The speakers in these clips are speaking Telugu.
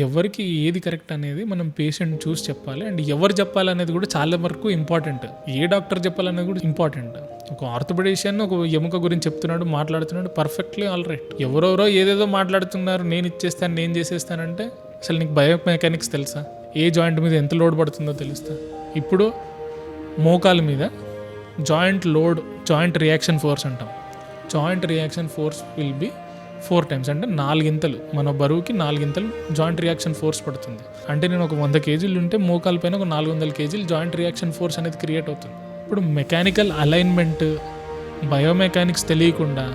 ఎవరికి ఏది కరెక్ట్ అనేది మనం పేషెంట్ చూసి చెప్పాలి. అండ్ ఎవరు చెప్పాలనేది కూడా చాలా వరకు ఇంపార్టెంట్. ఏ డాక్టర్ చెప్పాలనేది కూడా ఇంపార్టెంట్. ఒక ఆర్థోపెడిషియన్ ఒక ఎముక గురించి చెప్తున్నాడు, మాట్లాడుతున్నాడు, పర్ఫెక్ట్లీ ఆల్ రైట్. ఎవరెవరో ఏదేదో మాట్లాడుతున్నారు, నేను ఇచ్చేస్తాను, నేను చేసేస్తానంటే అసలు నీకు బయోమెకానిక్స్ తెలుసా? ఏ జాయింట్ మీద ఎంత లోడ్ పడుతుందో తెలుస్తా? ఇప్పుడు మోకాల మీద joint load, joint reaction force అంటాం. Joint reaction force will be 4 times, అంటే 4 ఇంతలు, మన బరువుకి 4 ఇంతలు జాయింట్ రియాక్షన్ ఫోర్స్ పడుతుంది. అంటే నేను ఒక 100 kgs ఉంటే మోకాల పైన ఒక 400 kgs జాయింట్ రియాక్షన్ ఫోర్స్ అనేది క్రియేట్ అవుతుంది. ఇప్పుడు మెకానికల్ అలైన్మెంట్, బయోమెకానిక్స్ తెలియకుండా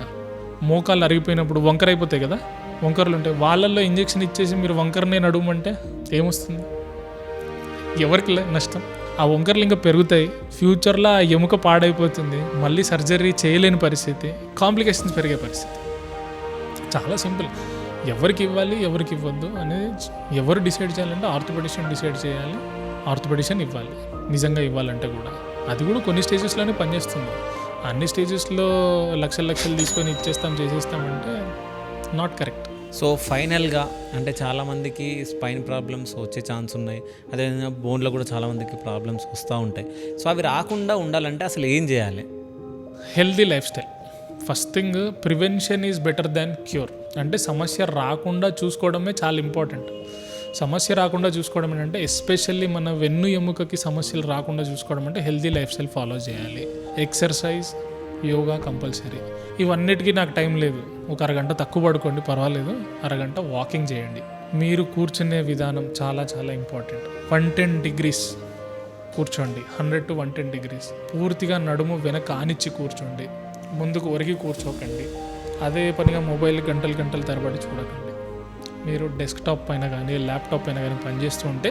మోకాలు అరిగిపోయినప్పుడు వంకర అయిపోతాయి కదా, వంకరలు ఉంటాయి. వాళ్ళల్లో ఇంజెక్షన్ ఇచ్చేసి మీరు వంకరనే నడుమంటే ఏమొస్తుంది? ఎవరికి నష్టం? ఆ వంకరలు ఇంకా పెరుగుతాయి. ఫ్యూచర్లో ఆ ఎముక పాడైపోతుంది, మళ్ళీ సర్జరీ చేయలేని పరిస్థితి, కాంప్లికేషన్స్ పెరిగే పరిస్థితి. చాలా సింపుల్. ఎవరికి ఇవ్వాలి, ఎవరికి ఇవ్వద్దు అనేది ఎవరు డిసైడ్ చేయాలంటే ఆర్థోపెడిషియన్ డిసైడ్ చేయాలి. ఆర్థోపెడిషియన్ ఇవ్వాలి, నిజంగా ఇవ్వాలంటే కూడా. అది కూడా కొన్ని స్టేజెస్లోనే పనిచేస్తుంది. అన్ని స్టేజెస్లో లక్షలు తీసుకొని చేసేస్తామంటే నాట్ కరెక్ట్. సో ఫైనల్గా అంటే చాలామందికి స్పైన్ ప్రాబ్లమ్స్ వచ్చే ఛాన్స్ ఉన్నాయి, అదేవిధంగా బోన్లో కూడా చాలామందికి ప్రాబ్లమ్స్ వస్తూ ఉంటాయి. సో అవి రాకుండా ఉండాలంటే అసలు ఏం చేయాలి? Healthy life style. First thing, prevention is better than cure. అంటే సమస్య రాకుండా చూసుకోవడమే చాలా ఇంపార్టెంట్. సమస్య రాకుండా చూసుకోవడం ఏంటంటే ఎస్పెషల్లీ మన వెన్ను ఎముకకి సమస్యలు రాకుండా చూసుకోవడం అంటే హెల్దీ లైఫ్ స్టైల్ ఫాలో చేయాలి. Exercise, yoga compulsory. ఇవన్నిటికీ నాకు టైం లేదు, ఒక అరగంట తక్కువ పడుకోండి పర్వాలేదు, అరగంట వాకింగ్ చేయండి. మీరు కూర్చునే విధానం చాలా చాలా ఇంపార్టెంట్. 110 degrees కూర్చోండి, 100 to 110 degrees. పూర్తిగా నడుము వెనక ఆనిచ్చి కూర్చోండి, ముందుకు ఒరిగి కూర్చోకండి. అదే పనిగా మొబైల్ గంటలు తరబడి చూడకండి. మీరు డెస్క్టాప్ పైన కానీ ల్యాప్టాప్ పైన కానీ పనిచేస్తూ ఉంటే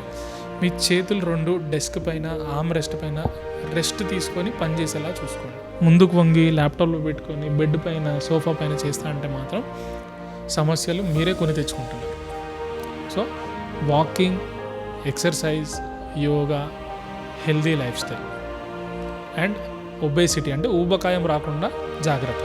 మీ చేతులు 2 డెస్క్ పైన, ఆర్మ్ రెస్ట్ పైన రెస్ట్ తీసుకొని పనిచేసేలా చూసుకోండి. ముందుకు వంగి ల్యాప్టాప్లో పెట్టుకొని బెడ్ పైన, సోఫా పైన చేస్తా అంటే మాత్రం సమస్యలు మీరే కొని తెచ్చుకుంటున్నారు. So walking, exercise, yoga, healthy life style and obesity అంటే ఊబకాయం రాకుండా జాగ్రత్త.